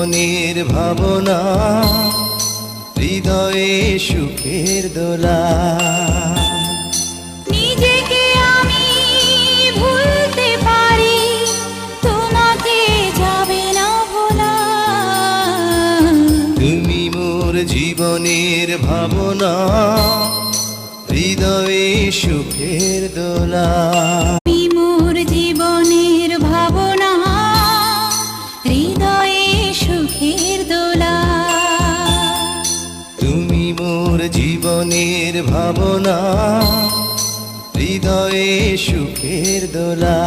জীবনের ভাবনা, হৃদয়ে সুখের দোলা। নিজেকে আমি ভুলতে পারি, তোমাকে যাবে না ভোলা। তুমি মোর জীবনের ভাবনা, হৃদয়ে সুখের দোলা। তুমি মোর জীবনের ভাবনা, হৃদয়ে সুখের দোলা। তুমি মোর জীবনের ভাবনা, হৃদয়ে সুখের দোলা।